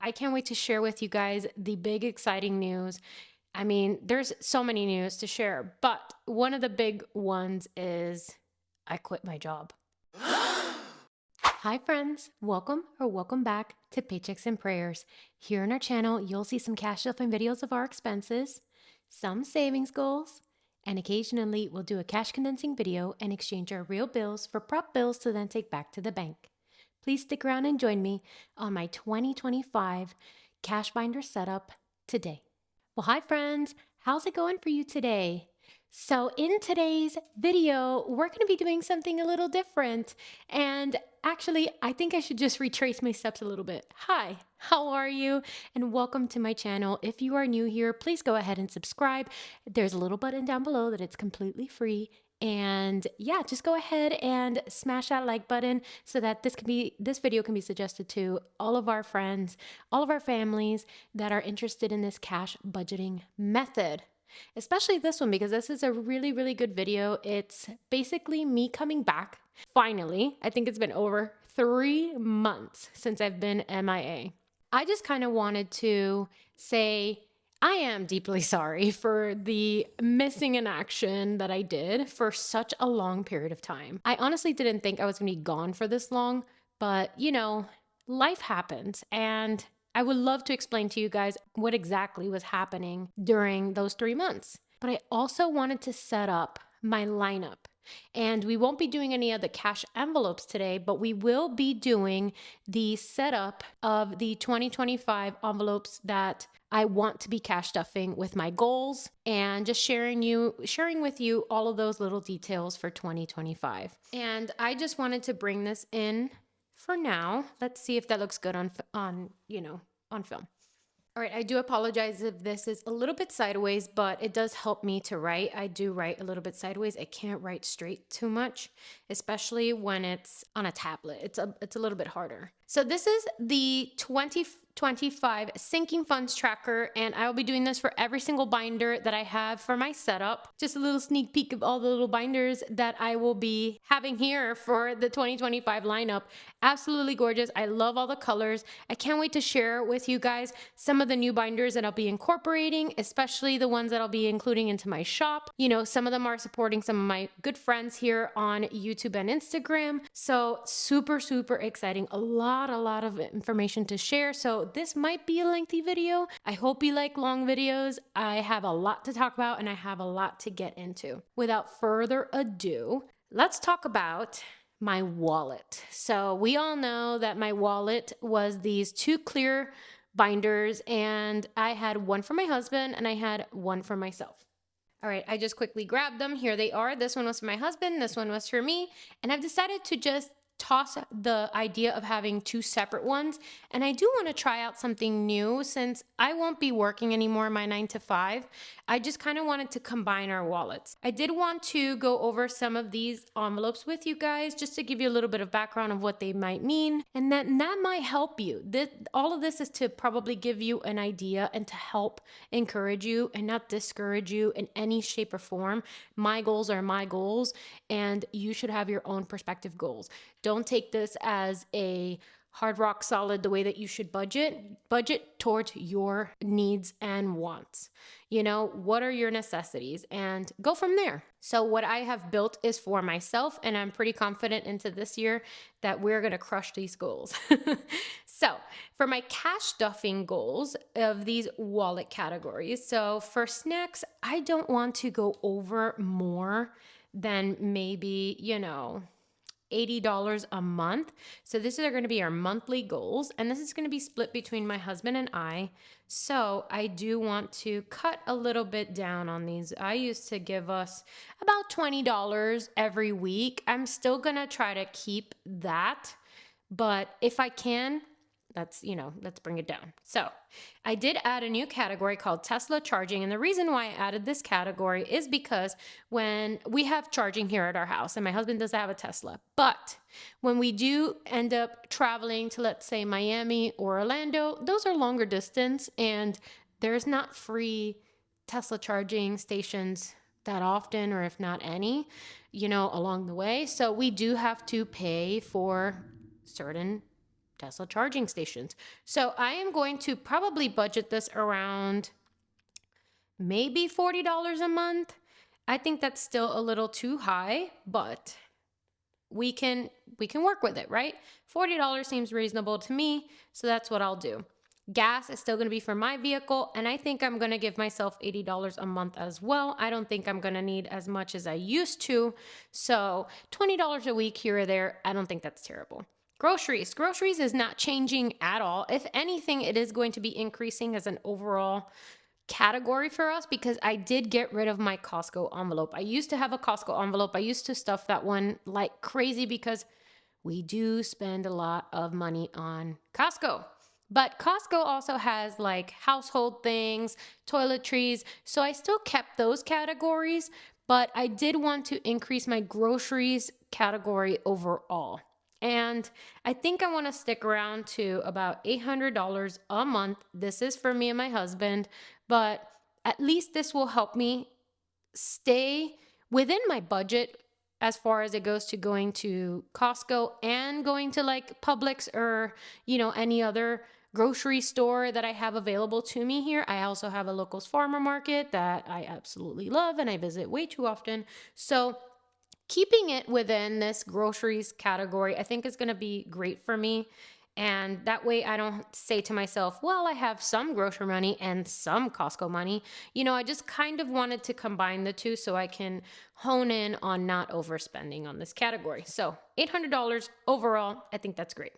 I can't wait to share with you guys the big exciting news. I mean, there's so many news to share, but one of the big ones is I quit my job. Hi friends, welcome back to Paychecks and Prayers. Here on our channel, you'll see some cash shuffling videos of our expenses, some savings goals, and occasionally we'll do a cash condensing video and exchange our real bills for prop bills to then take back to the bank. Please stick around and join me on my 2025 cash binder setup today. Well, hi friends, how's it going for you today? So in today's video, we're going to be doing something a little different. And actually, I think I should just retrace my steps a little bit. Hi, how are you? And welcome to my channel. If you are new here, please go ahead and subscribe. There's a little button down below that it's completely free. And yeah, just go ahead and smash that like button so that this video can be suggested to all of our friends, all of our families that are interested in this cash budgeting method. Especially this one, because this is a really, really good video. It's basically me coming back. Finally, I think it's been over 3 months since I've been MIA. I just kind of wanted to say I am deeply sorry for the missing in action that I did for such a long period of time. I honestly didn't think I was going to be gone for this long, but life happened, and I would love to explain to you guys what exactly was happening during those 3 months. But I also wanted to set up my lineup. And we won't be doing any of the cash envelopes today, but we will be doing the setup of the 2025 envelopes that I want to be cash stuffing with my goals, and just sharing with you all of those little details for 2025. And I just wanted to bring this in for now. Let's see if that looks good on film. All right, I do apologize if this is a little bit sideways, but it does help me to write. I do write a little bit sideways. I can't write straight too much, especially when it's on a tablet. It's a little bit harder. So this is the 2025 sinking funds tracker, and I will be doing this for every single binder that I have for my setup. Just a little sneak peek of all the little binders that I will be having here for the 2025 lineup. Absolutely gorgeous. I love all the colors. I can't wait to share with you guys some of the new binders that I'll be incorporating, especially the ones that I'll be including into my shop. Some of them are supporting some of my good friends here on YouTube and Instagram. So super, super exciting. A lot of information to share. So this might be a lengthy video. I hope you like long videos. I have a lot to talk about and I have a lot to get into. Without further ado, let's talk about my wallet. So we all know that my wallet was these 2 clear binders, and I had one for my husband and I had one for myself. All right, I just quickly grabbed them. Here they are. This one was for my husband, this one was for me, and I've decided to just toss the idea of having 2 separate ones. And I do want to try out something new since I won't be working anymore my 9 to 5. I just kind of wanted to combine our wallets. I did want to go over some of these envelopes with you guys just to give you a little bit of background of what they might mean, and that might help you. All of this is to probably give you an idea and to help encourage you and not discourage you in any shape or form. My goals are my goals, and you should have your own perspective goals. Don't take this as a hard rock solid the way that you should budget towards your needs and wants. What are your necessities, and go from there. So what I have built is for myself, and I'm pretty confident into this year that we're going to crush these goals. So for my cash stuffing goals of these wallet categories, so for snacks, I don't want to go over more than maybe, $80 a month. So this are going to be our monthly goals, and this is going to be split between my husband and I. So I do want to cut a little bit down on these. I used to give us about $20 every week. I'm still going to try to keep that, but if I can, let's bring it down. So I did add a new category called Tesla charging. And the reason why I added this category is because when we have charging here at our house, and my husband does have a Tesla, but when we do end up traveling to, let's say, Miami or Orlando, those are longer distance, and there's not free Tesla charging stations that often, or if not any, along the way. So we do have to pay for certain Tesla charging stations. So I am going to probably budget this around maybe $40 a month. I think that's still a little too high, but we can work with it, right? $40 seems reasonable to me, so that's what I'll do. Gas is still going to be for my vehicle, and I think I'm going to give myself $80 a month as well. I don't think I'm going to need as much as I used to, so $20 a week here or there, I don't think that's terrible. Groceries is not changing at all. If anything, it is going to be increasing as an overall category for us because I did get rid of my Costco envelope. I used to have a Costco envelope. I used to stuff that one like crazy because we do spend a lot of money on Costco. But Costco also has like household things, toiletries. So I still kept those categories, but I did want to increase my groceries category overall. And I think I want to stick around to about $800 a month. This is for me and my husband, but at least this will help me stay within my budget as far as it goes to going to Costco and going to like Publix or, any other grocery store that I have available to me here. I also have a locals farmer market that I absolutely love and I visit way too often. So keeping it within this groceries category, I think is going to be great for me. And that way I don't say to myself, well, I have some grocery money and some Costco money. I just kind of wanted to combine the two so I can hone in on not overspending on this category. So $800 overall, I think that's great.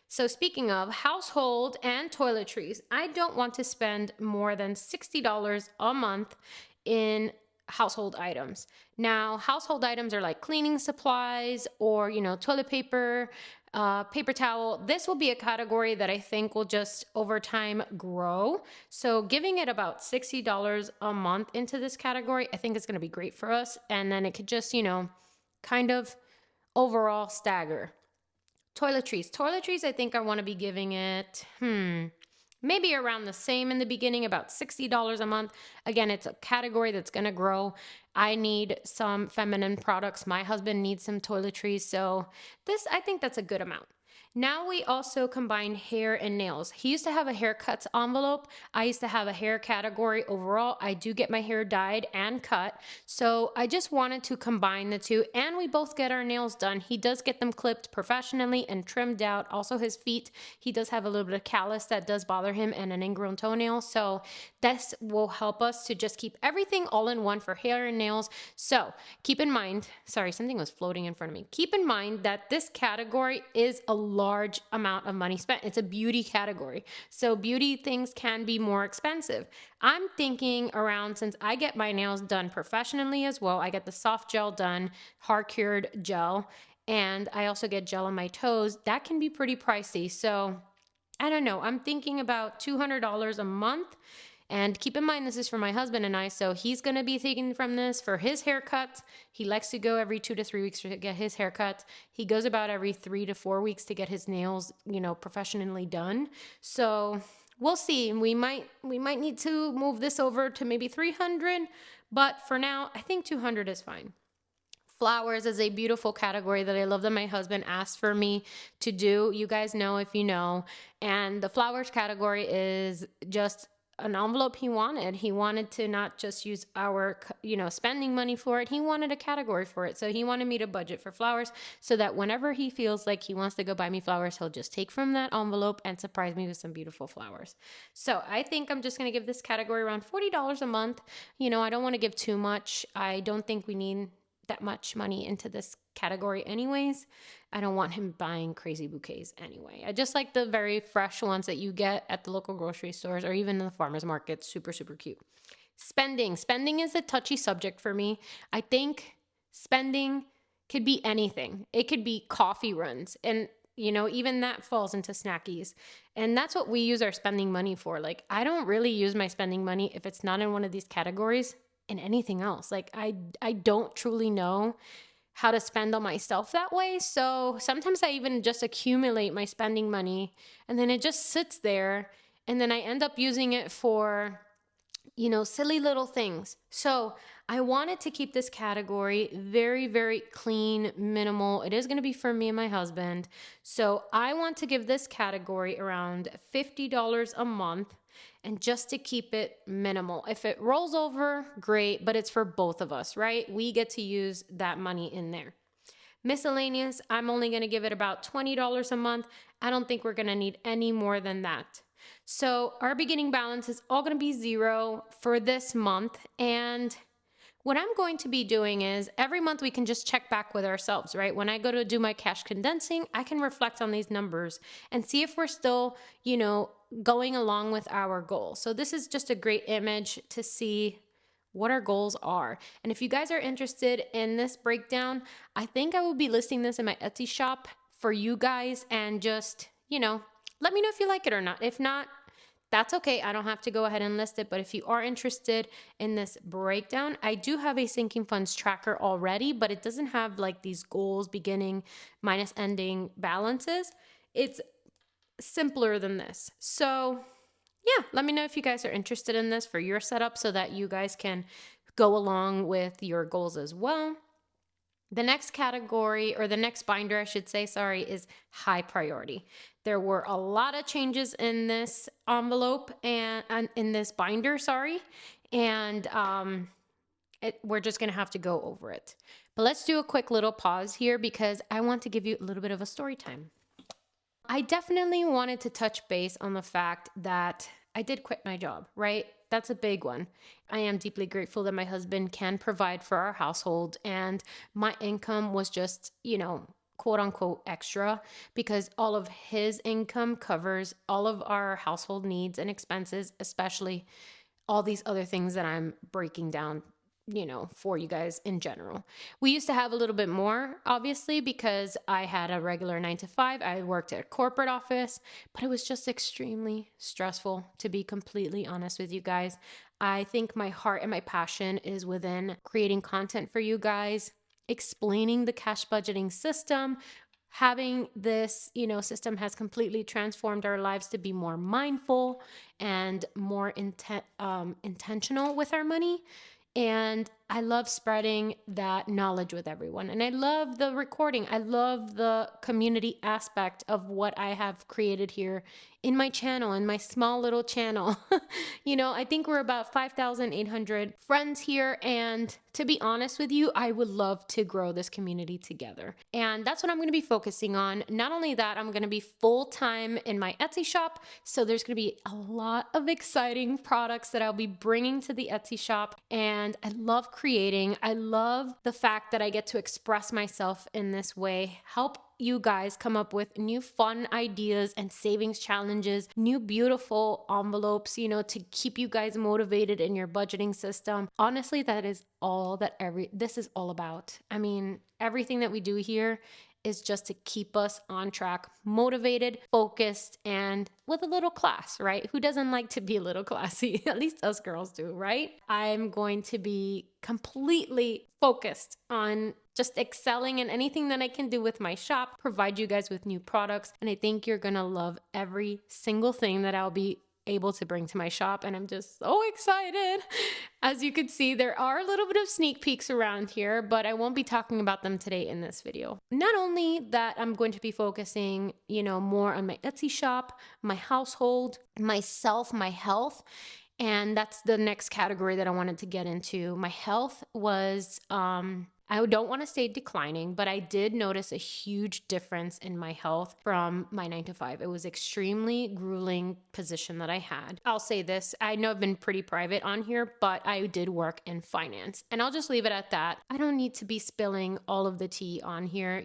So speaking of household and toiletries, I don't want to spend more than $60 a month in household items. Now, household items are like cleaning supplies or, toilet paper, paper towel. This will be a category that I think will just over time grow. So giving it about $60 a month into this category, I think is going to be great for us. And then it could just, kind of overall stagger. Toiletries, I think I want to be giving it, maybe around the same in the beginning, about $60 a month. Again, it's a category that's going to grow. I need some feminine products. My husband needs some toiletries. So I think that's a good amount. Now we also combine hair and nails. He used to have a haircuts envelope. I used to have a hair category overall. I do get my hair dyed and cut. So I just wanted to combine the two, and we both get our nails done. He does get them clipped professionally and trimmed out. Also his feet, he does have a little bit of callus that does bother him and an ingrown toenail. So this will help us to just keep everything all in one for hair and nails. So keep in mind, sorry, something was floating in front of me. Keep in mind that this category is a large amount of money spent. It's a beauty category. So beauty things can be more expensive. I'm thinking around, since I get my nails done professionally as well, I get the soft gel done, hard cured gel, and I also get gel on my toes. That can be pretty pricey. So I don't know. I'm thinking about $200 a month. And keep in mind, this is for my husband and I, so he's going to be taking from this for his haircuts. He likes to go every 2 to 3 weeks to get his haircuts. He goes about every 3 to 4 weeks to get his nails, professionally done. So we'll see. We might need to move this over to maybe 300, but for now, I think 200 is fine. Flowers is a beautiful category that I love that my husband asked for me to do. You guys know if you know. And the flowers category is just an envelope he wanted. He wanted to not just use our, spending money for it. He wanted a category for it. So he wanted me to budget for flowers so that whenever he feels like he wants to go buy me flowers, he'll just take from that envelope and surprise me with some beautiful flowers. So I think I'm just going to give this category around $40 a month. I don't want to give too much. I don't think we need that much money into this category anyways. I don't want him buying crazy bouquets anyway. I just like the very fresh ones that you get at the local grocery stores or even in the farmer's market. Super, super cute. Spending is a touchy subject for me. I think spending could be anything. It could be coffee runs, and even that falls into snackies. And that's what we use our spending money for. Like, I don't really use my spending money if it's not in one of these categories in anything else. Like, I don't truly know how to spend on myself that way. So sometimes I even just accumulate my spending money and then it just sits there, and then I end up using it for silly little things. So I wanted to keep this category very, very clean, minimal. It is going to be for me and my husband. So I want to give this category around $50 a month, and just to keep it minimal. If it rolls over, great, but it's for both of us, right? We get to use that money in there. Miscellaneous, I'm only going to give it about $20 a month. I don't think we're going to need any more than that. So our beginning balance is all going to be zero for this month. And what I'm going to be doing is every month we can just check back with ourselves, right? When I go to do my cash condensing, I can reflect on these numbers and see if we're still, going along with our goal. So this is just a great image to see what our goals are. And if you guys are interested in this breakdown, I think I will be listing this in my Etsy shop for you guys, and just, let me know if you like it or not. If not, that's okay. I don't have to go ahead and list it. But if you are interested in this breakdown, I do have a sinking funds tracker already, but it doesn't have like these goals, beginning minus ending balances. It's simpler than this. So yeah, let me know if you guys are interested in this for your setup so that you guys can go along with your goals as well. The next category, or the next binder, I should say, is high priority. There were a lot of changes in this envelope and in this binder, and we're just going to have to go over it. But let's do a quick little pause here because I want to give you a little bit of a story time. I definitely wanted to touch base on the fact that I did quit my job, right? That's a big one. I am deeply grateful that my husband can provide for our household, and my income was just, quote unquote extra, because all of his income covers all of our household needs and expenses, especially all these other things that I'm breaking down for you guys in general. We used to have a little bit more, obviously, because I had a regular 9 to 5. I worked at a corporate office, but it was just extremely stressful, to be completely honest with you guys. I think my heart and my passion is within creating content for you guys, explaining the cash budgeting system. Having this, system has completely transformed our lives to be more mindful and more intentional with our money. And I love spreading that knowledge with everyone. And I love the recording. I love the community aspect of what I have created here in my channel, in my small little channel. I think we're about 5,800 friends here. And to be honest with you, I would love to grow this community together. And that's what I'm going to be focusing on. Not only that, I'm going to be full-time in my Etsy shop. So there's going to be a lot of exciting products that I'll be bringing to the Etsy shop. And I love creating. I love the fact that I get to express myself in this way, help you guys come up with new fun ideas and savings challenges, new beautiful envelopes, to keep you guys motivated in your budgeting system. Honestly, that is all that this is all about. I mean, everything that we do here is just to keep us on track, motivated, focused, and with a little class, right? Who doesn't like to be a little classy? At least us girls do, right? I'm going to be completely focused on just excelling in anything that I can do with my shop, provide you guys with new products, and I think you're gonna love every single thing that I'll be able to bring to my shop, and I'm just so excited. As you can see, there are a little bit of sneak peeks around here, but I won't be talking about them today in this video. Not only that, I'm going to be focusing, more on my Etsy shop, my household, myself, my health. And that's the next category that I wanted to get into. My health was, I don't want to say declining, but I did notice a huge difference in my health from my 9 to 5. It was extremely grueling position that I had. I'll say this, I know I've been pretty private on here, but I did work in finance, and I'll just leave it at that. I don't need to be spilling all of the tea on here.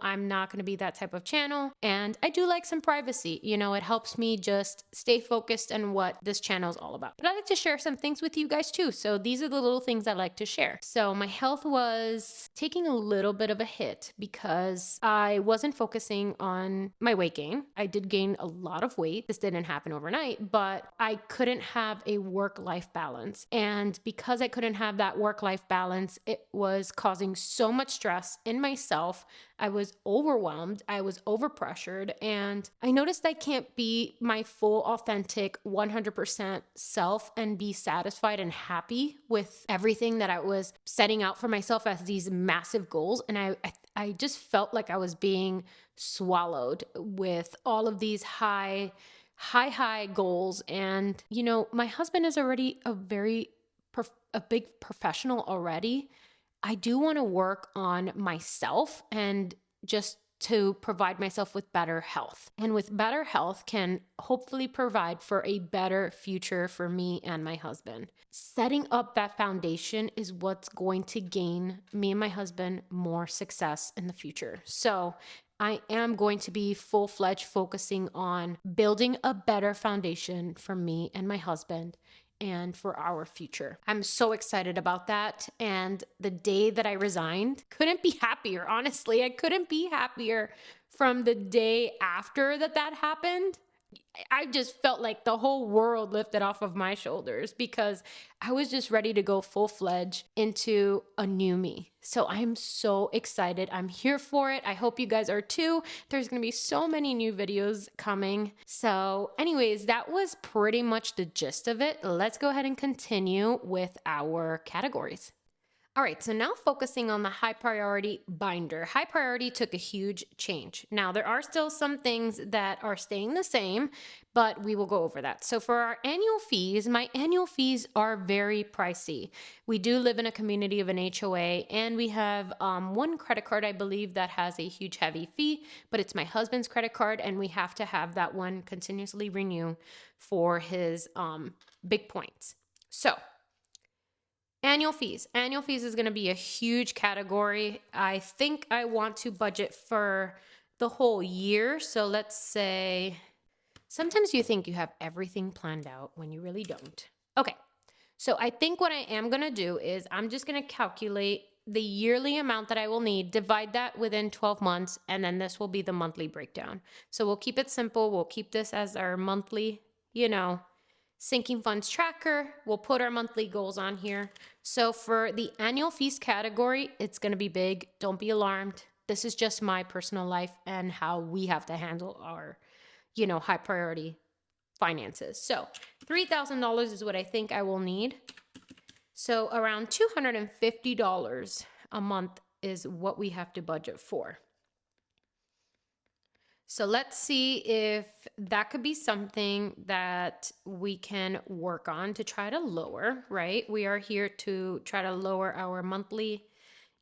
I'm not going to be that type of channel, and I do like some privacy. It helps me just stay focused on what this channel is all about. But I like to share some things with you guys too. So these are the little things I like to share. So my health was was taking a little bit of a hit because I wasn't focusing on my weight gain. I did gain a lot of weight. This didn't happen overnight, but I couldn't have a work-life balance. And because I couldn't have that work-life balance, it was causing so much stress in myself. I was overwhelmed, I was overpressured, and I noticed I can't be my full, authentic, 100% self and be satisfied and happy with everything that I was setting out for myself as these massive goals. And I just felt like I was being swallowed with all of these high goals. And, my husband is already a big professional already. I do want to work on myself and just to provide myself with better health. And with better health can hopefully provide for a better future for me and my husband. Setting up that foundation is what's going to gain me and my husband more success in the future. So I am going to be full-fledged focusing on building a better foundation for me and my husband and for our future. I'm so excited about that. And the day that I resigned, couldn't be happier. Honestly, I couldn't be happier from the day after that happened. I just felt like the whole world lifted off of my shoulders because I was just ready to go full-fledged into a new me. So I'm so excited. I'm here for it. I hope you guys are too. There's going to be so many new videos coming. So anyways, that was pretty much the gist of it. Let's go ahead and continue with our categories. All right, so now focusing on the high priority binder. High priority took a huge change. Now, there are still some things that are staying the same, but we will go over that. So for our annual fees, my annual fees are very pricey. We do live in a community of an HOA, and we have one credit card, I believe, that has a huge heavy fee, but it's my husband's credit card, and we have to have that one continuously renew for his big points. So annual fees. Annual fees is going to be a huge category. I think I want to budget for the whole year. So let's say, sometimes you think you have everything planned out when you really don't. Okay. So I think what I am going to do is I'm just going to calculate the yearly amount that I will need, divide that within 12 months, and then this will be the monthly breakdown. So we'll keep it simple. We'll keep this as our monthly, sinking funds tracker. We'll put our monthly goals on here. So for the annual fees category, it's going to be big. Don't be alarmed. This is just my personal life and how we have to handle our, high priority finances. So $3,000 is what I think I will need. So around $250 a month is what we have to budget for. So let's see if that could be something that we can work on to try to lower, right? We are here to try to lower our monthly,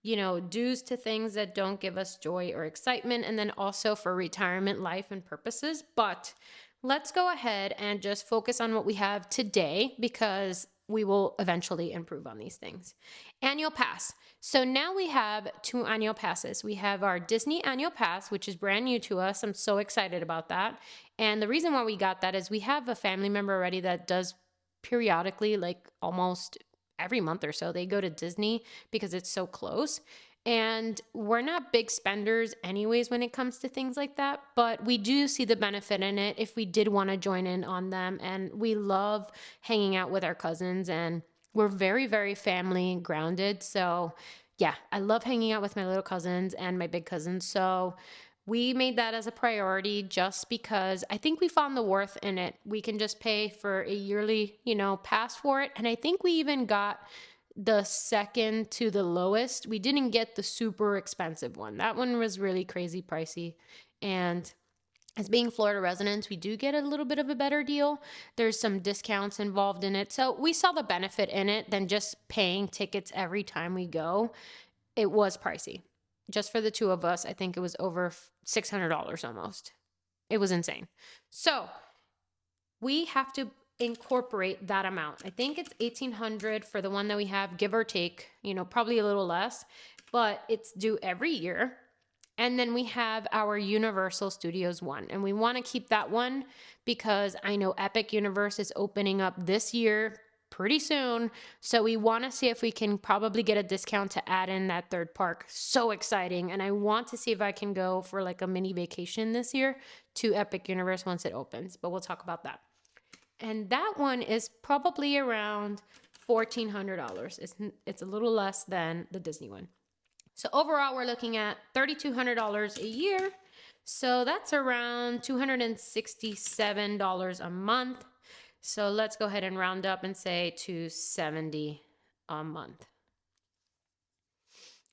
dues to things that don't give us joy or excitement, and then also for retirement life and purposes. But let's go ahead and just focus on what we have today because we will eventually improve on these things. Annual pass. So now we have 2 annual passes. We have our Disney annual pass, which is brand new to us. I'm so excited about that. And the reason why we got that is we have a family member already that does periodically, like almost every month or so, they go to Disney because it's so close. And we're not big spenders anyways when it comes to things like that, but we do see the benefit in it if we did want to join in on them. And we love hanging out with our cousins, and we're very, very family grounded. So yeah, I love hanging out with my little cousins and my big cousins. So we made that as a priority just because I think we found the worth in it. We can just pay for a yearly, pass for it. And I think we even got the second to the lowest. We didn't get the super expensive one. That one was really crazy pricey. And as being Florida residents, we do get a little bit of a better deal. There's some discounts involved in it. So we saw the benefit in it than just paying tickets every time we go. It was pricey. Just for the 2 of us, I think it was over $600 almost. It was insane. So we have to incorporate that amount. I think it's $1,800 for the one that we have, give or take, probably a little less, but it's due every year. And then we have our Universal Studios one, and we want to keep that one because I know Epic Universe is opening up this year pretty soon. So we want to see if we can probably get a discount to add in that third park. So exciting. And I want to see if I can go for like a mini vacation this year to Epic Universe once it opens, but we'll talk about that. And that one is probably around $1,400. It's a little less than the Disney one. So overall, we're looking at $3,200 a year. So that's around $267 a month. So let's go ahead and round up and say $270 a month.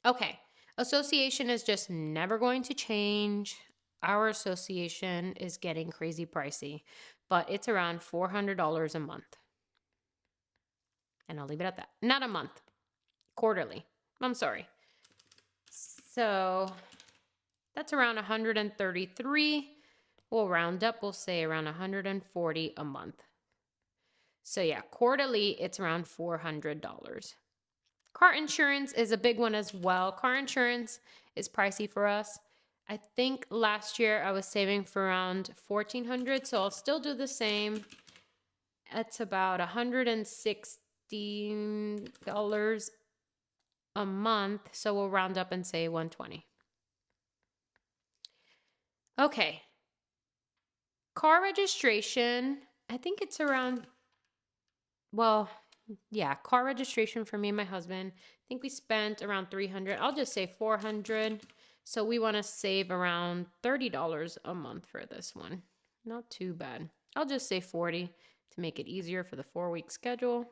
Okay, association is just never going to change. Our association is getting crazy pricey, but it's around $400 a month. And I'll leave it at that. Not a month, quarterly. I'm sorry. So that's around 133. We'll round up, we'll say around 140 a month. So yeah, quarterly, it's around $400. Car insurance is a big one as well. Car insurance is pricey for us. I think last year I was saving for around $1,400, so I'll still do the same. It's about $116 a month, so we'll round up and say 120. Okay. Car registration, I think it's around, well, yeah, car registration for me and my husband. I think we spent around $300. I'll just say $400. So we want to save around $30 a month for this one. Not too bad. I'll just say 40 to make it easier for the 4-week schedule.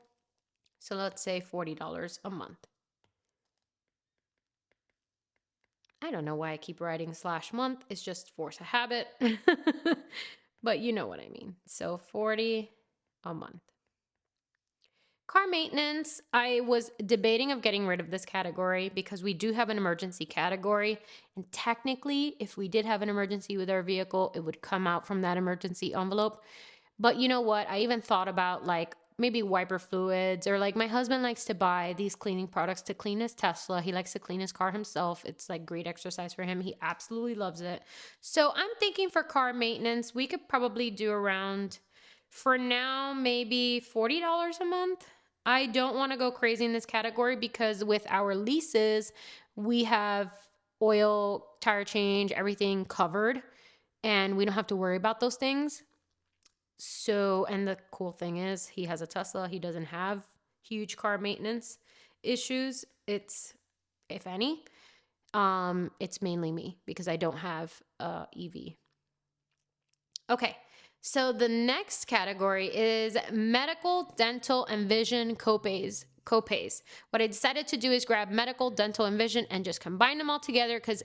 So let's say $40 a month. I don't know why I keep writing /month. It's just force of habit. But you know what I mean. So 40 a month. Car maintenance, I was debating of getting rid of this category because we do have an emergency category. And technically, if we did have an emergency with our vehicle, it would come out from that emergency envelope. But you know what? I even thought about like maybe wiper fluids, or like my husband likes to buy these cleaning products to clean his Tesla. He likes to clean his car himself. It's like great exercise for him. He absolutely loves it. So I'm thinking for car maintenance, we could probably do around, for now, maybe $40 a month. I don't want to go crazy in this category because with our leases, we have oil, tire change, everything covered, and we don't have to worry about those things. So, and the cool thing is he has a Tesla. He doesn't have huge car maintenance issues. It's, if any, it's mainly me because I don't have a EV. Okay. So the next category is medical, dental, and vision copays. What I decided to do is grab medical, dental, and vision and just combine them all together because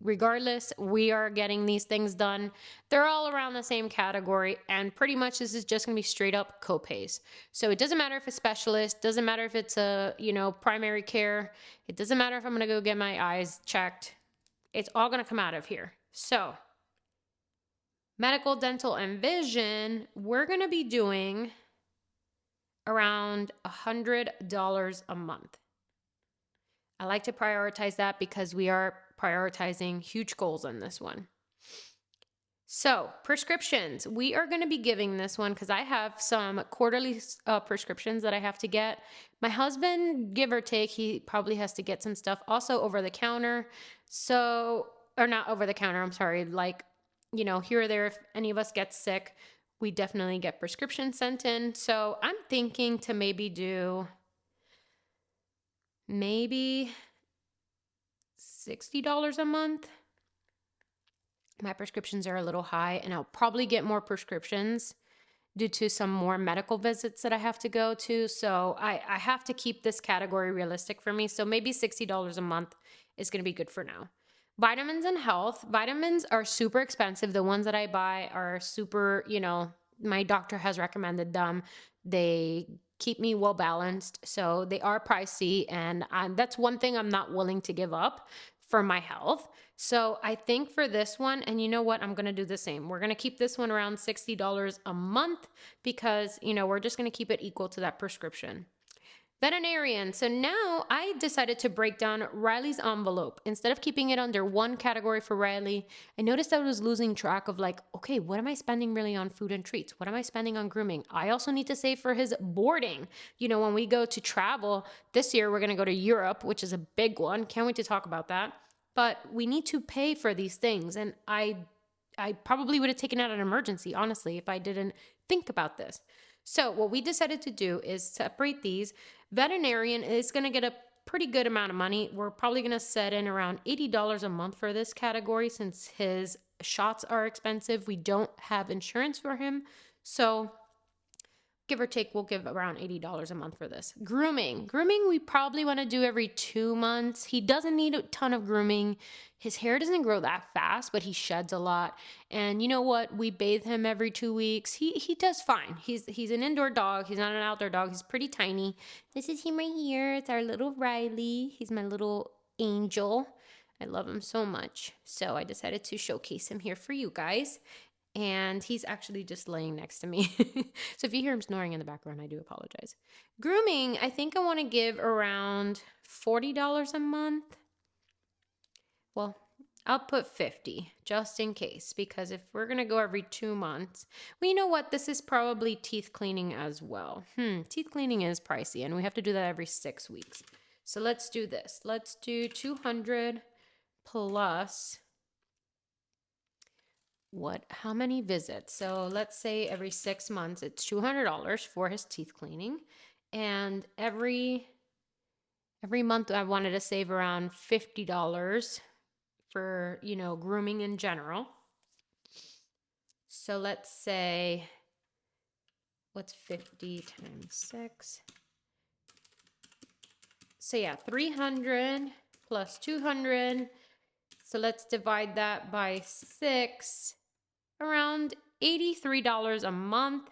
regardless, we are getting these things done. They're all around the same category, and pretty much this is just going to be straight up copays. So it doesn't matter if it's specialist, doesn't matter if it's a, primary care. It doesn't matter if I'm going to go get my eyes checked. It's all going to come out of here. So medical, dental, and vision, we're going to be doing around $100 a month. I like to prioritize that because we are prioritizing huge goals on this one. So prescriptions, we are going to be giving this one because I have some quarterly prescriptions that I have to get. My husband, give or take, he probably has to get some stuff also over the counter. So, or not over the counter, I'm sorry, like, here or there, if any of us get sick, we definitely get prescriptions sent in. So I'm thinking to maybe do maybe $60 a month. My prescriptions are a little high, and I'll probably get more prescriptions due to some more medical visits that I have to go to. So I have to keep this category realistic for me. So maybe $60 a month is going to be good for now. Vitamins and health. Vitamins are super expensive. The ones that I buy are super, my doctor has recommended them. They keep me well balanced. So they are pricey. And that's one thing I'm not willing to give up for my health. So I think for this one, and you know what, I'm going to do the same. We're going to keep this one around $60 a month because, we're just going to keep it equal to that prescription. Veterinarian. So now I decided to break down Riley's envelope. Instead of keeping it under one category for Riley, I noticed I was losing track of like, okay, what am I spending really on food and treats? What am I spending on grooming? I also need to save for his boarding. You know, when we go to travel this year, we're going to go to Europe, which is a big one. Can't wait to talk about that. But we need to pay for these things. And I probably would have taken out an emergency, honestly, if I didn't think about this. So what we decided to do is separate these. Veterinarian is going to get a pretty good amount of money. We're probably going to set in around $80 a month for this category since his shots are expensive. We don't have insurance for him. So give or take, we'll give around $80 a month for this. Grooming, we probably want to do every 2 months. He doesn't need a ton of grooming. His hair doesn't grow that fast, but he sheds a lot. And you know what? We bathe him every 2 weeks. He does fine. He's an indoor dog. He's not an outdoor dog. He's pretty tiny. This is him right here. It's our little Riley. He's my little angel. I love him so much. So I decided to showcase him here for you guys. And he's actually just laying next to me. So if you hear him snoring in the background, I do apologize. Grooming, I think I want to give around $40 a month. Well, I'll put 50 just in case, because if we're going to go every 2 months, well, you know what? This is probably teeth cleaning as well. Teeth cleaning is pricey and we have to do that every 6 weeks. So let's do this. Let's do 200 plus how many visits? So let's say every 6 months, it's $200 for his teeth cleaning. And every month I wanted to save around $50 for, you know, grooming in general. So let's say, what's 50 times 6? So yeah, 300 plus 200. So let's divide that by 6. Around $83 a month.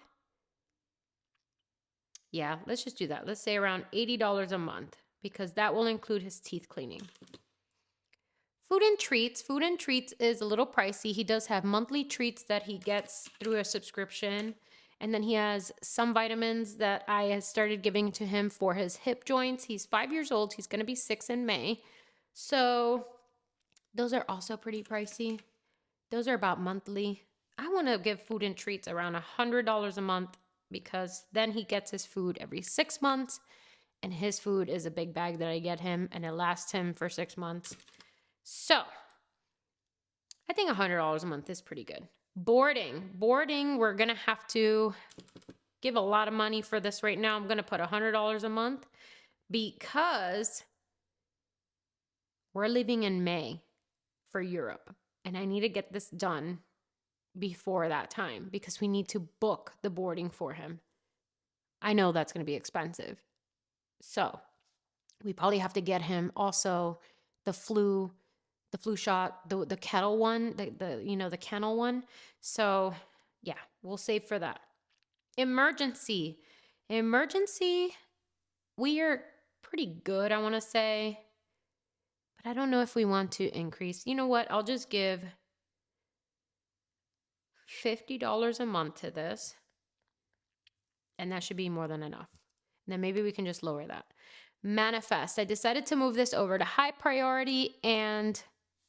Yeah, let's just do that. Let's say around $80 a month because that will include his teeth cleaning. Food and treats. Food and treats is a little pricey. He does have monthly treats that he gets through a subscription. And then he has some vitamins that I started giving to him for his hip joints. He's 5 years old. He's going to be 6 in May. So those are also pretty pricey. Those are about monthly. I want to give food and treats around $100 a month because then he gets his food every 6 months and his food is a big bag that I get him and it lasts him for 6 months. So I think $100 a month is pretty good. Boarding, we're going to have to give a lot of money for this right now. I'm going to put $100 a month because we're leaving in May for Europe and I need to get this done before that time because we need to book the boarding for him. I know that's going to be expensive. So we probably have to get him also the flu shot, the kettle one, the kennel one. So yeah, we'll save for that. Emergency, we are pretty good, I want to say, but I don't know if we want to increase. You know what? I'll just give $50 a month to this, and that should be more than enough. And then maybe we can just lower that. Manifest. I decided to move this over to high priority, and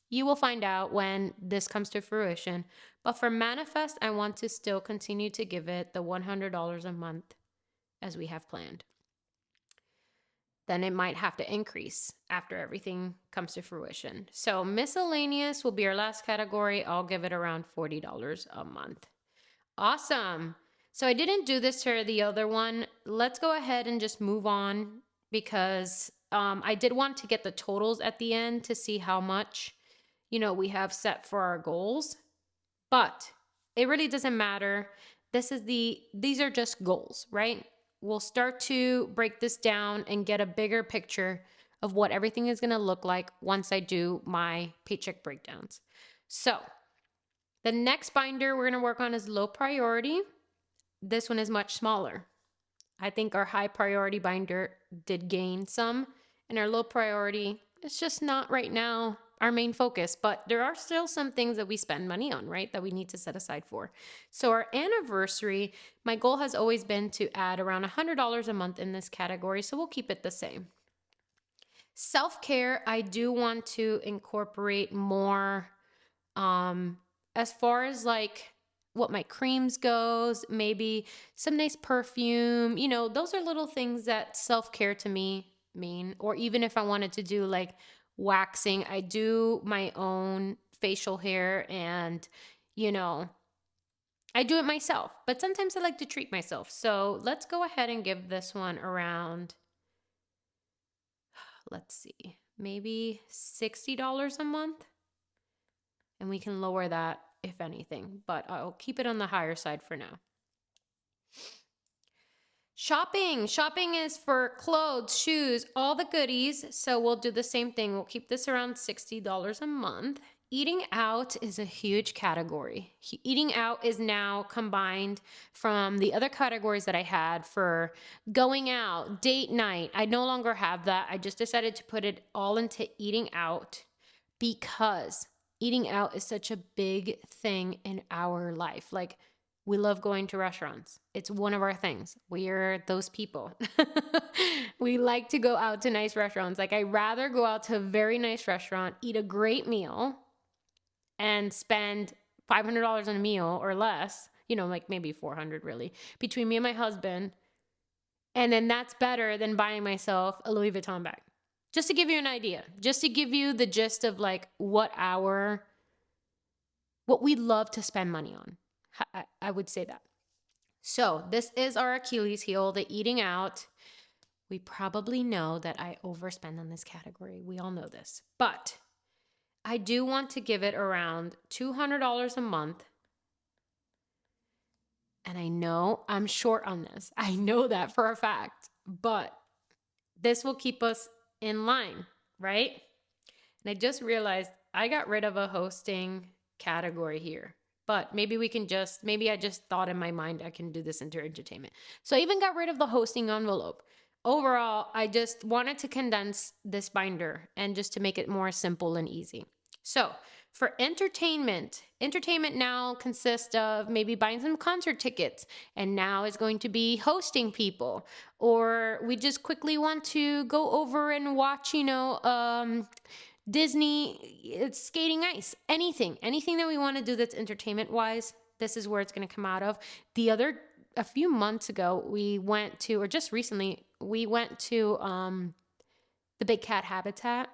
you will find out when this comes to fruition. But for Manifest, I want to still continue to give it the $100 a month as we have planned. Then it might have to increase after everything comes to fruition. So miscellaneous will be our last category. I'll give it around $40 a month. Awesome. So I didn't do this for the other one. Let's go ahead and just move on because I did want to get the totals at the end to see how much, we have set for our goals. But it really doesn't matter. These are just goals, right? We'll start to break this down and get a bigger picture of what everything is going to look like once I do my paycheck breakdowns. So the next binder we're going to work on is low priority. This one is much smaller. I think our high priority binder did gain some, and our low priority, it's just not right now. our main focus, but there are still some things that we spend money on, right? That we need to set aside for. So our anniversary, my goal has always been to add around $100 a month in this category. So we'll keep it the same. Self-care, I do want to incorporate more, as far as like what my creams goes, maybe some nice perfume, those are little things that self-care to me mean. Or even if I wanted to do like waxing, I do my own facial hair and, you know, I do it myself, but sometimes I like to treat myself. So let's go ahead and give this one around, let's see, maybe $60 a month. And we can lower that if anything, but I'll keep it on the higher side for now. Shopping is for clothes, shoes, all the goodies. So we'll do the same thing. We'll keep this around $60 a month. Eating out is a huge category. Eating out is now combined from the other categories that I had for going out, date night. I no longer have that. I just decided to put it all into eating out because eating out is such a big thing in our life. Like, we love going to restaurants. It's one of our things. We're those people. We like to go out to nice restaurants. Like, I'd rather go out to a very nice restaurant, eat a great meal, and spend $500 on a meal or less, like maybe 400 really, between me and my husband. And then that's better than buying myself a Louis Vuitton bag. Just to give you an idea, just to give you the gist of like what we love to spend money on. I would say that. So this is our Achilles heel, the eating out. We probably know that I overspend on this category. We all know this, but I do want to give it around $200 a month. And I know I'm short on this. I know that for a fact, but this will keep us in line, right? And I just realized I got rid of a hosting category here, but maybe I just thought in my mind I can do this into entertainment. So I even got rid of the hosting envelope. Overall, I just wanted to condense this binder and just to make it more simple and easy. So for entertainment now consists of maybe buying some concert tickets, and now is going to be hosting people, or we just quickly want to go over and watch, Disney skating ice, anything that we want to do that's entertainment wise, this is where it's going to come out of. A few months ago, just recently, we went to the Big Cat Habitat.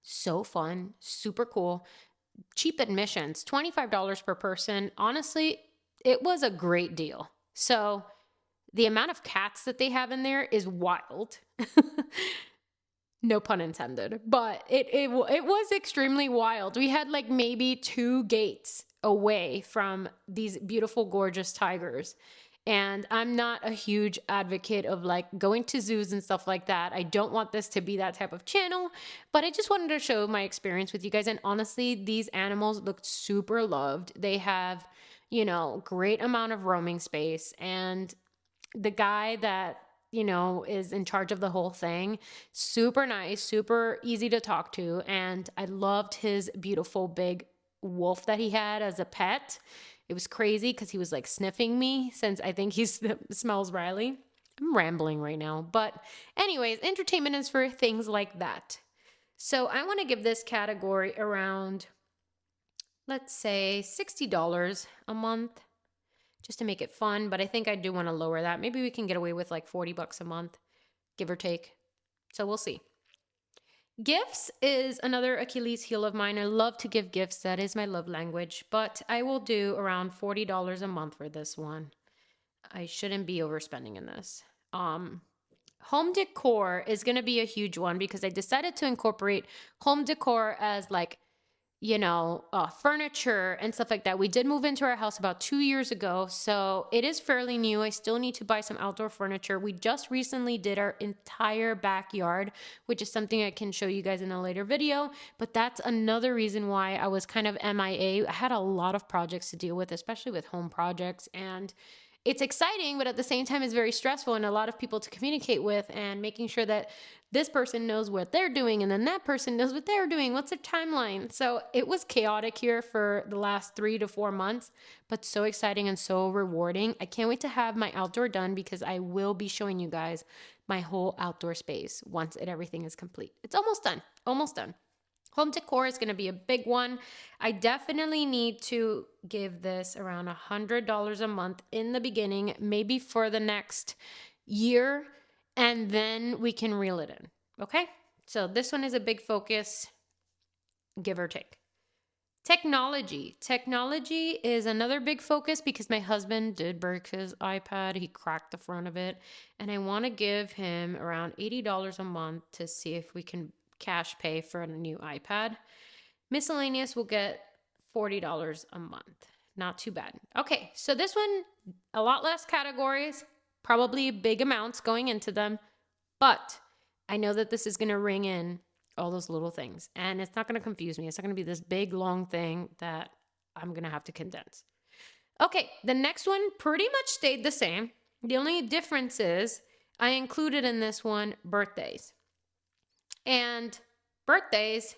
So fun, super cool. Cheap admissions, $25 per person. Honestly, it was a great deal. So the amount of cats that they have in there is wild. No pun intended, but it was extremely wild. We had like maybe 2 gates away from these beautiful, gorgeous tigers. And I'm not a huge advocate of like going to zoos and stuff like that. I don't want this to be that type of channel, but I just wanted to show my experience with you guys. And honestly, these animals looked super loved. They have, great amount of roaming space. And the guy that, is in charge of the whole thing, super nice, super easy to talk to. And I loved his beautiful big wolf that he had as a pet. It was crazy because he was like sniffing me, since I think he smells Riley. I'm rambling right now. But anyways, entertainment is for things like that. So I want to give this category around, let's say, $60 a month, just to make it fun. But I think I do want to lower that. Maybe we can get away with like $40 a month, give or take. So we'll see. Gifts is another Achilles heel of mine. I love to give gifts. That is my love language, but I will do around $40 a month for this one. I shouldn't be overspending in this. Home decor is going to be a huge one because I decided to incorporate home decor as like, furniture and stuff like that. We did move into our house about 2 years ago, so it is fairly new. I still need to buy some outdoor furniture. We just recently did our entire backyard, which is something I can show you guys in a later video, but that's another reason why I was kind of MIA. I had a lot of projects to deal with, especially with home projects, and it's exciting, but at the same time, it's very stressful and a lot of people to communicate with, and making sure that this person knows what they're doing and then that person knows what they're doing. What's their timeline? So it was chaotic here for the last 3 to 4 months, but so exciting and so rewarding. I can't wait to have my outdoor done because I will be showing you guys my whole outdoor space once everything is complete. It's almost done, almost done. Home decor is going to be a big one. I definitely need to give this around $100 a month in the beginning, maybe for the next year, and then we can reel it in. Okay? So this one is a big focus, give or take. Technology. Technology is another big focus because my husband did break his iPad. He cracked the front of it, and I want to give him around $80 a month to see if we can cash pay for a new iPad. Miscellaneous will get $40 a month. Not too bad. Okay, so this one, a lot less categories, probably big amounts going into them, but I know that this is going to ring in all those little things, and it's not going to confuse me. It's not going to be this big, long thing that I'm going to have to condense. Okay, the next one pretty much stayed the same. The only difference is I included in this one birthdays. And birthdays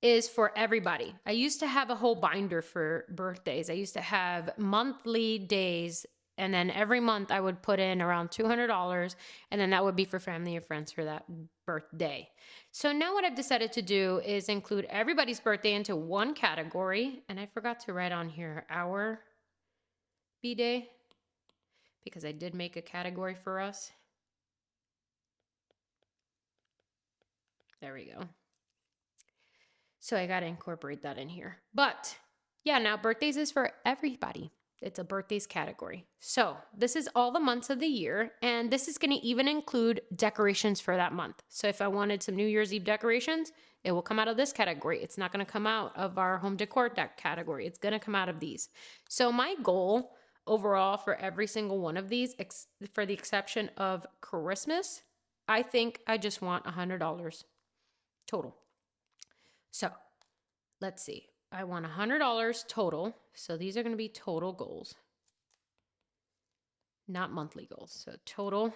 is for everybody. I used to have a whole binder for birthdays. I used to have monthly days, and then every month I would put in around $200, and then that would be for family or friends for that birthday. So now what I've decided to do is include everybody's birthday into one category, and I forgot to write on here our B-Day because I did make a category for us. There we go. So I got to incorporate that in here. But yeah, now birthdays is for everybody. It's a birthdays category. So this is all the months of the year, and this is going to even include decorations for that month. So if I wanted some New Year's Eve decorations, it will come out of this category. It's not going to come out of our home decor category. It's going to come out of these. So my goal overall for every single one of these, for the exception of Christmas, I think I just want $100 total. So let's see. I want $100 total. So these are going to be total goals, not monthly goals. So total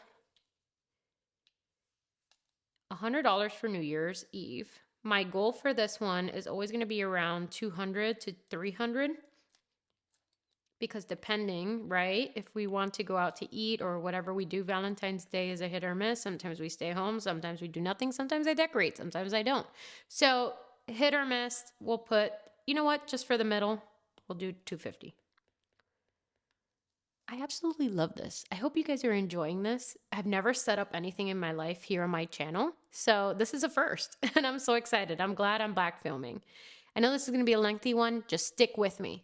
$100 for New Year's Eve. My goal for this one is always going to be around 200 to 300 because depending, right, if we want to go out to eat or whatever we do, Valentine's Day is a hit or miss. Sometimes we stay home, sometimes we do nothing, sometimes I decorate, sometimes I don't. So hit or miss, we'll put, you know what, just for the middle, we'll do 250. I absolutely love this. I hope you guys are enjoying this. I've never set up anything in my life here on my channel, so this is a first, and I'm so excited. I'm glad I'm back filming. I know this is going to be a lengthy one. Just stick with me.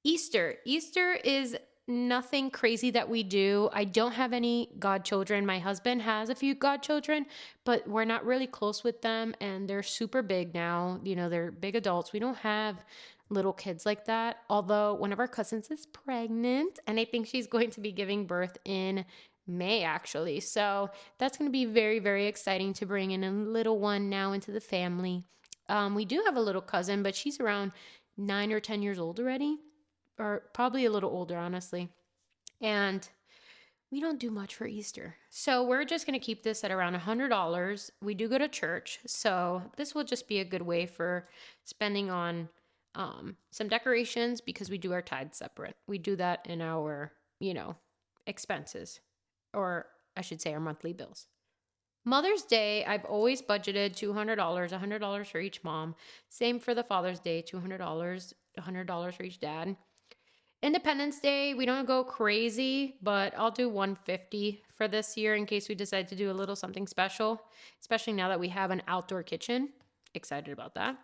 Easter. Easter is nothing crazy that we do. I don't have any godchildren. My husband has a few godchildren, but we're not really close with them, and they're super big now. You know, they're big adults. We don't have little kids like that, although one of our cousins is pregnant, and I think she's going to be giving birth in May, actually. So that's going to be very, very exciting to bring in a little one now into the family. We do have a little cousin, but she's around 9 or 10 years old already, or probably a little older, honestly. And we don't do much for Easter. So we're just going to keep this at around $100. We do go to church, so this will just be a good way for spending on some decorations because we do our tithes separate. We do that in our, expenses, or I should say our monthly bills. Mother's Day, I've always budgeted $200, $100 for each mom. Same for the Father's Day, $200, $100 for each dad. Independence Day, we don't go crazy, but I'll do $150 for this year in case we decide to do a little something special, especially now that we have an outdoor kitchen. Excited about that.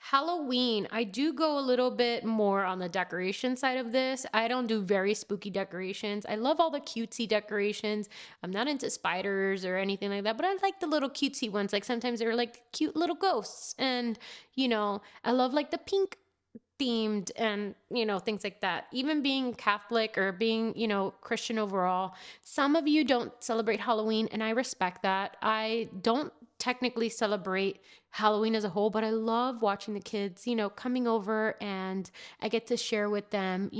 Halloween, I do go a little bit more on the decoration side of this. I don't do very spooky decorations. I love all the cutesy decorations. I'm not into spiders or anything like that, but I like the little cutesy ones. Like sometimes they're like cute little ghosts, and I love like the pink themed and things like that. Even being Catholic or being Christian overall, some of you don't celebrate Halloween, and I respect that. I don't technically celebrate Halloween as a whole, but I love watching the kids, coming over, and I get to share with them,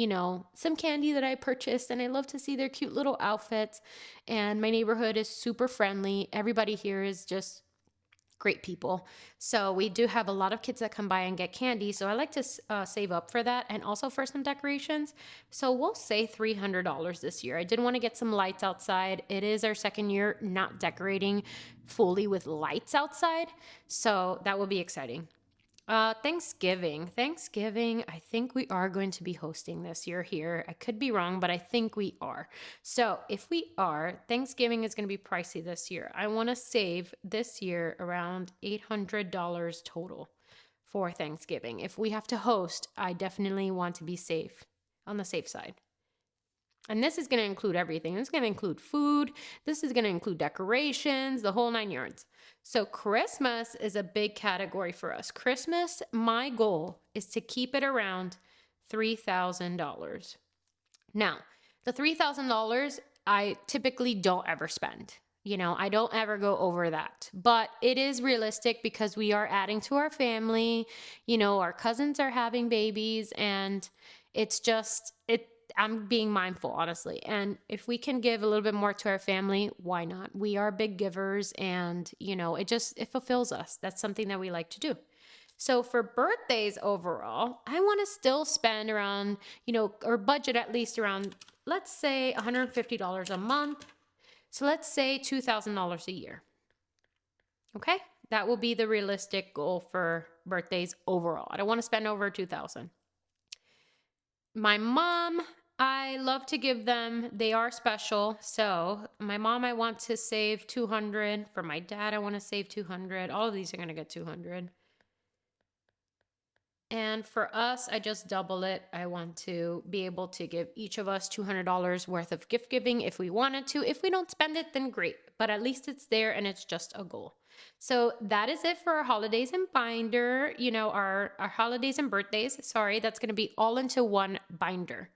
some candy that I purchased, and I love to see their cute little outfits. And my neighborhood is super friendly. Everybody here is just great people. So we do have a lot of kids that come by and get candy. So I like to save up for that, and also for some decorations. So we'll say $300 this year. I did want to get some lights outside. It is our second year not decorating fully with lights outside. So that will be exciting. Thanksgiving. I think we are going to be hosting this year here. I could be wrong, but I think we are. So if we are, Thanksgiving is going to be pricey this year. I want to save this year around $800 total for Thanksgiving. If we have to host, I definitely want to be safe, on the safe side. And this is going to include everything. This is going to include food. This is going to include decorations, the whole 9 yards. So Christmas is a big category for us. Christmas, my goal is to keep it around $3,000. Now, the $3,000, I typically don't ever spend. I don't ever go over that. But it is realistic because we are adding to our family. Our cousins are having babies, and it's just, I'm being mindful, honestly. And if we can give a little bit more to our family, why not? We are big givers, and, it fulfills us. That's something that we like to do. So for birthdays overall, I want to still spend around, or budget at least around, let's say $150 a month. So let's say $2,000 a year. Okay? That will be the realistic goal for birthdays overall. I don't want to spend over $2,000. My mom, I love to give them, they are special. So my mom, I want to save $200. For my dad, I want to save $200. All of these are going to get $200. And for us, I just double it. I want to be able to give each of us $200 worth of gift giving if we wanted to. If we don't spend it, then great. But at least it's there, and it's just a goal. So that is it for our holidays and binder, our holidays and birthdays. Sorry, that's going to be all into one binder.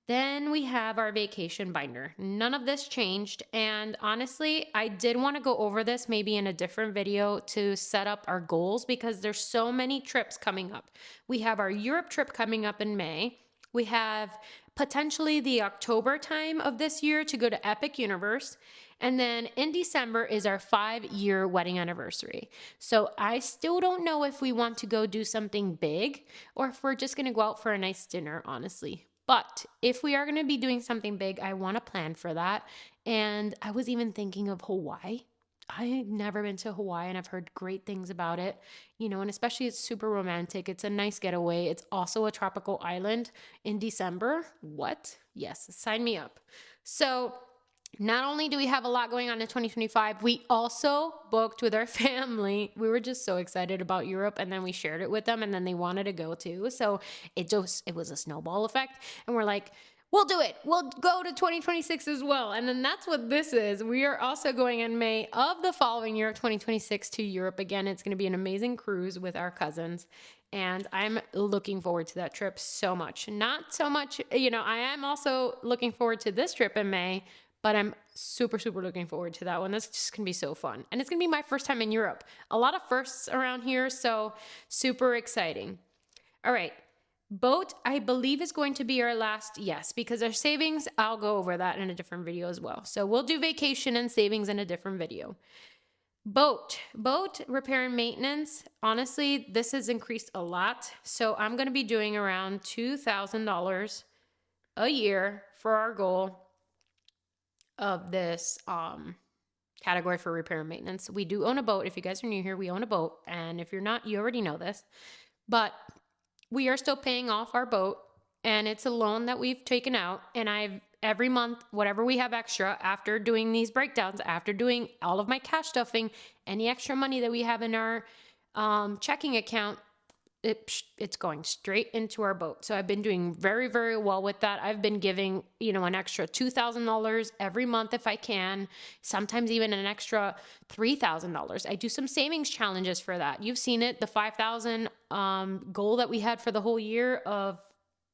Then we have our vacation binder. None of this changed. And honestly, I did want to go over this maybe in a different video to set up our goals, because there's so many trips coming up. We have our Europe trip coming up in May. We have potentially the October time of this year to go to Epic Universe. And then in December is our 5-year wedding anniversary. So I still don't know if we want to go do something big, or if we're just going to go out for a nice dinner, honestly. But if we are going to be doing something big, I want to plan for that. And I was even thinking of Hawaii. I've never been to Hawaii, and I've heard great things about it, and especially it's super romantic. It's a nice getaway. It's also a tropical island in December. What? Yes, sign me up. So not only do we have a lot going on in 2025, we also booked with our family. We were just so excited about Europe, and then we shared it with them, and then they wanted to go too. So it was a snowball effect, and we're like, we'll do it. We'll go to 2026 as well. And then that's what this is. We are also going in May of the following year, 2026, to Europe again. It's going to be an amazing cruise with our cousins. And I'm looking forward to that trip so much. Not so much, I am also looking forward to this trip in May, but I'm super, super looking forward to that one. That's just going to be so fun. And it's going to be my first time in Europe. A lot of firsts around here, so super exciting. All right. Boat, I believe, is going to be our last, yes, because our savings, I'll go over that in a different video as well. So we'll do vacation and savings in a different video. Boat repair and maintenance. Honestly, this has increased a lot. So I'm going to be doing around $2,000 a year for our goal of this category for repair and maintenance. We do own a boat. If you guys are new here, we own a boat. And if you're not, you already know this. But we are still paying off our boat, and it's a loan that we've taken out. And every month, whatever we have extra, after doing these breakdowns, after doing all of my cash stuffing, any extra money that we have in our checking account, it's going straight into our boat. So I've been doing very, very well with that. I've been giving, an extra $2,000 every month if I can, sometimes even an extra $3,000. I do some savings challenges for that. You've seen it, the 5,000 goal that we had for the whole year of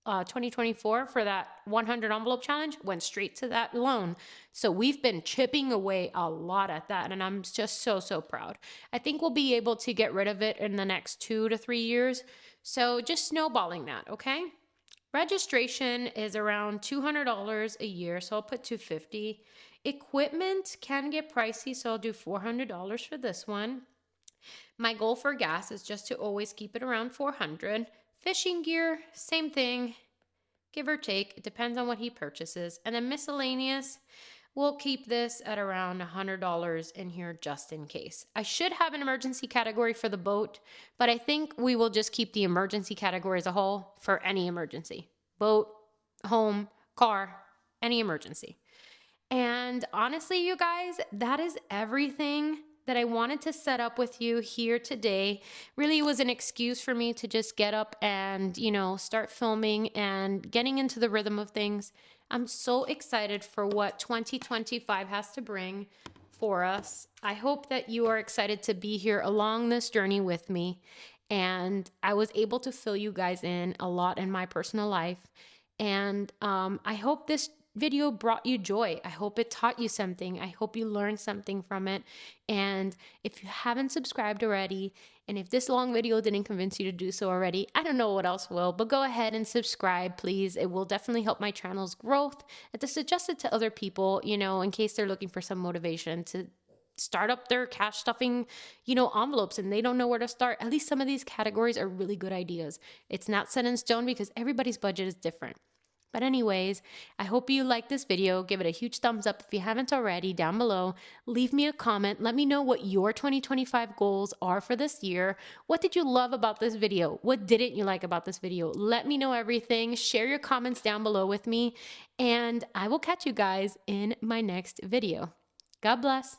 2024 for that 100 envelope challenge went straight to that loan. So we've been chipping away a lot at that, and I'm just so proud. I think we'll be able to get rid of it in the next 2 to 3 years. So just snowballing that, okay? Registration is around $200 a year, so I'll put $250. Equipment can get pricey, so I'll do $400 for this one. My goal for gas is just to always keep it around $400. Fishing gear, same thing, give or take. It depends on what he purchases. And then miscellaneous, we'll keep this at around $100 in here just in case. I should have an emergency category for the boat, but I think we will just keep the emergency category as a whole for any emergency. Boat, home, car, any emergency. And honestly, you guys, that is everything that I wanted to set up with you here today. Really, it was an excuse for me to just get up and, start filming and getting into the rhythm of things. I'm so excited for what 2025 has to bring for us. I hope that you are excited to be here along this journey with me. And I was able to fill you guys in a lot in my personal life. And I hope this video brought you joy. I hope it taught you something. I hope you learned something from it. And if you haven't subscribed already, and if this long video didn't convince you to do so already, I don't know what else will, but go ahead and subscribe, please. It will definitely help my channel's growth and to suggest it to other people, in case they're looking for some motivation to start up their cash stuffing, envelopes and they don't know where to start. At least some of these categories are really good ideas. It's not set in stone because everybody's budget is different. But anyways, I hope you liked this video. Give it a huge thumbs up if you haven't already down below. Leave me a comment. Let me know what your 2025 goals are for this year. What did you love about this video? What didn't you like about this video? Let me know everything. Share your comments down below with me. And I will catch you guys in my next video. God bless.